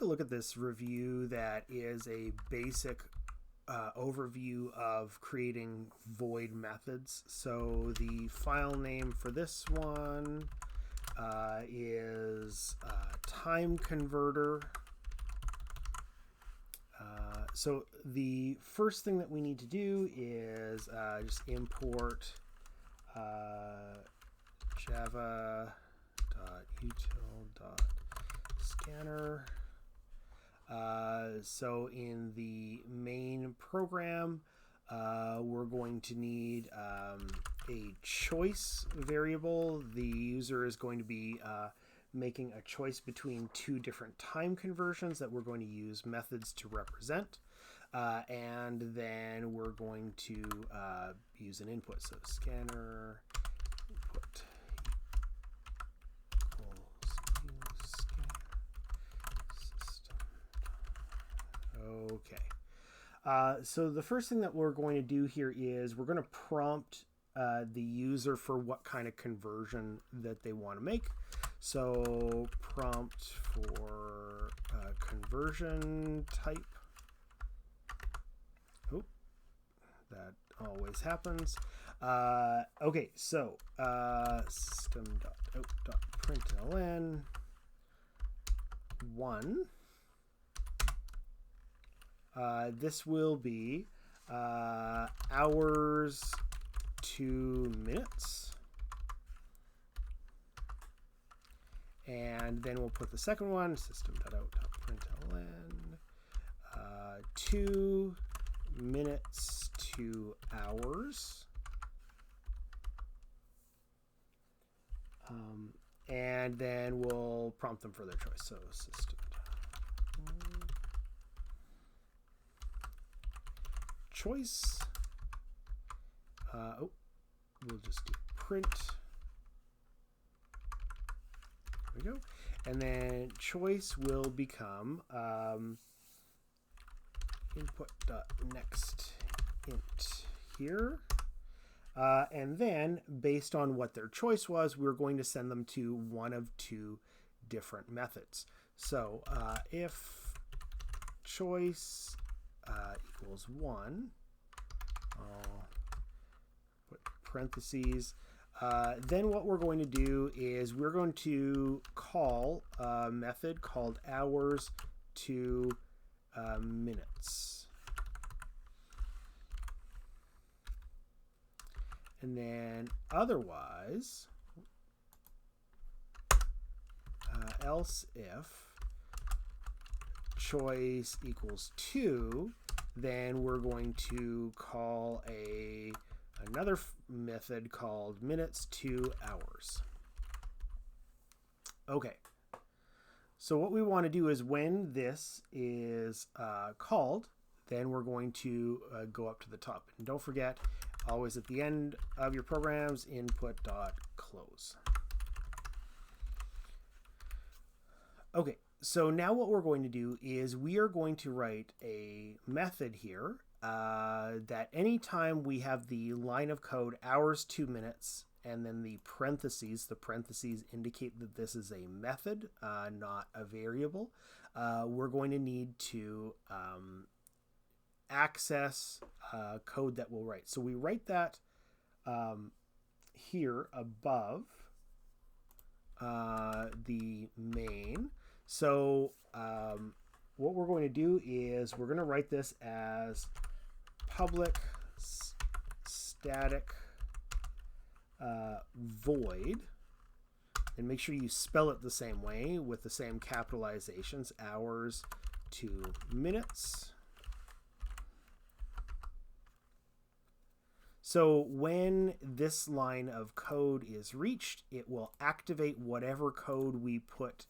a look at this review that is a basic overview of creating void methods. So the file name for this one is time converter. So the first thing that we need to do is just import java.util.scanner. So in the main program, we're going to need a choice variable. The user is going to be making a choice between two different time conversions that we're going to use methods to represent. And then we're going to use an input. So scanner input equals scanner system. Okay. So the first thing that we're going to do here is we're going to prompt the user for what kind of conversion that they want to make. So prompt for conversion type. Oh, that always happens. Okay, so system.out.println 1. This will be hours to minutes. And then we'll put the second one, system.out.println 2 minutes to hours. And then we'll prompt them for their choice. So system choice. We'll just do print. There we go. And then choice will become input.next int here. And then based on what their choice was, we're going to send them to one of two different methods. So if choice equals 1, I'll put parentheses. Then what we're going to do is we're going to call a method called hours to minutes. And then otherwise, else if choice equals 2, then we're going to call another method called minutes to hours. Okay. So what we want to do is when this is called, then we're going to go up to the top. And don't forget, always at the end of your programs, input.close. Okay, so now what we're going to do is we are going to write a method here that anytime we have the line of code hours to minutes and then the parentheses indicate that this is a method, not a variable, we're going to need to access code that we'll write. So we write that here above the main. So what we're going to do is we're going to write this as public static void, and make sure you spell it the same way with the same capitalizations, hours to minutes. So when this line of code is reached, it will activate whatever code we put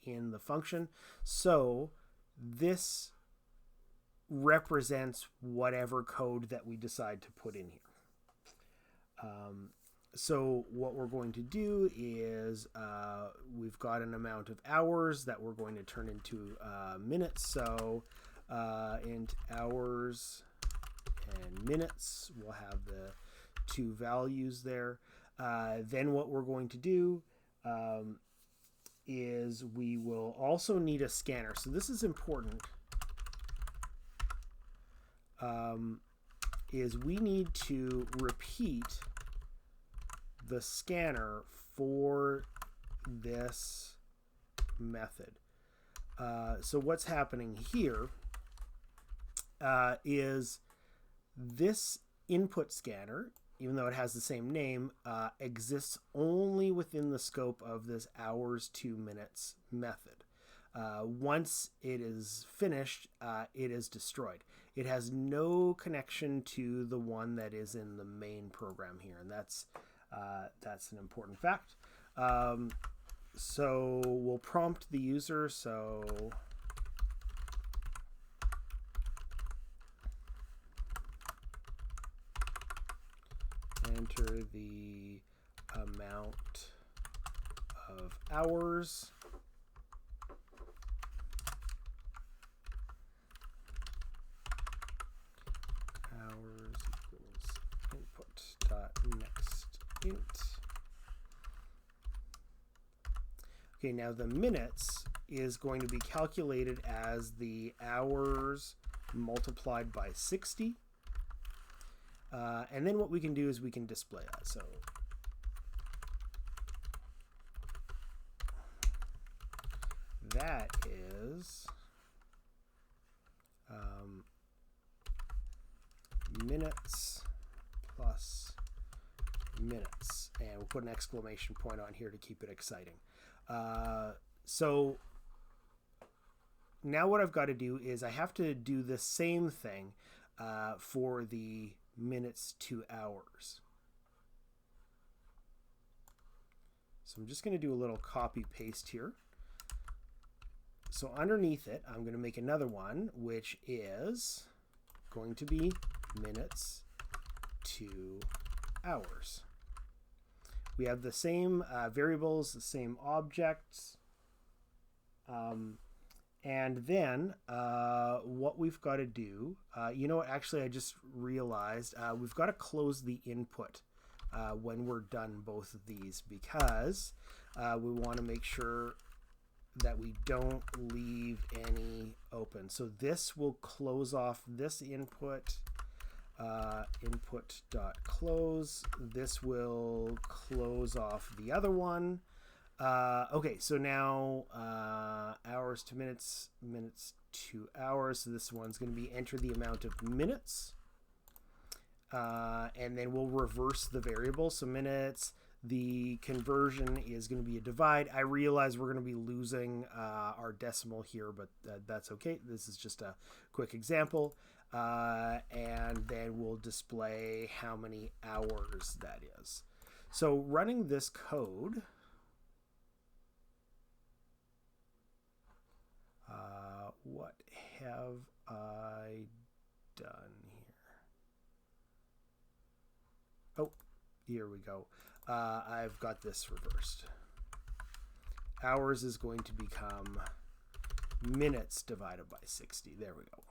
in the function. So this represents whatever code that we decide to put in here. So what we're going to do is we've got an amount of hours that we're going to turn into minutes. So int hours and minutes, we'll have the two values there. Then what we're going to do is we will also need a scanner. So this is important. Is we need to repeat the scanner for this method. So what's happening here is this input scanner, even though it has the same name, exists only within the scope of this hours to minutes method. Once it is finished, it is destroyed. It has no connection to the one that is in the main program here, and that's an important fact. So we'll prompt the user. So enter the amount of hours equals input dot next int. Okay, now the minutes is going to be calculated as the hours multiplied by 60. And then what we can do is we can display that. So that is minutes plus minutes. And we'll put an exclamation point on here to keep it exciting. So now what I've got to do is I have to do the same thing for the minutes to hours. So I'm just going to do a little copy paste here. So underneath it, I'm going to make another one, which is going to be minutes to hours. We have the same variables, the same objects. And then what we've got to do, you know what, actually I just realized we've got to close the input when we're done both of these, because we want to make sure that we don't leave any open. So this will close off this input, input.close. This will close off the other one. Okay, so now hours to minutes, minutes to hours. So this one's going to be enter the amount of minutes. And then we'll reverse the variable. So minutes, the conversion is going to be a divide. I realize we're going to be losing our decimal here, but that's okay. This is just a quick example. And then we'll display how many hours that is. So running this code, what have I done here? Oh, here we go. I've got this reversed. Hours is going to become minutes divided by 60. There we go.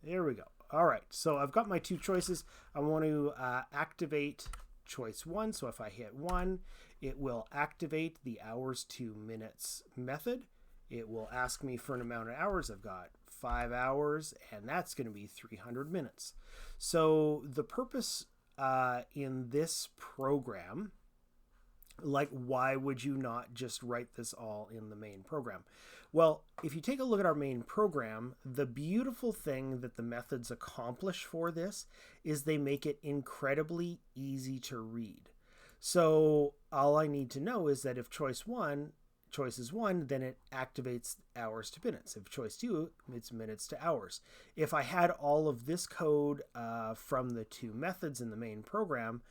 There we go. All right, so I've got my two choices. I want to activate choice 1. So if I hit 1, it will activate the hours to minutes method. It will ask me for an amount of hours. I've got 5 hours, and that's going to be 300 minutes. So the purpose in this program, like, why would you not just write this all in the main program? Well, if you take a look at our main program, the beautiful thing that the methods accomplish for this is they make it incredibly easy to read. So all I need to know is that if choice is 1, then it activates hours to minutes. If choice 2, it's minutes to hours. If I had all of this code from the two methods in the main program,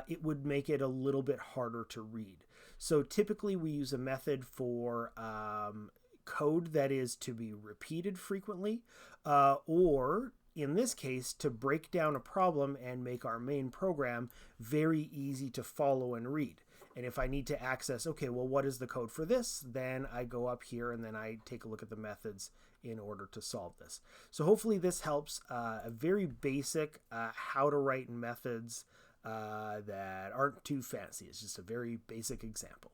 it would make it a little bit harder to read. So typically we use a method for code that is to be repeated frequently, or in this case, to break down a problem and make our main program very easy to follow and read. And if I need to access, okay, well, what is the code for this? Then I go up here and then I take a look at the methods in order to solve this. So hopefully this helps. A very basic how to write methods that aren't too fancy. It's just a very basic example.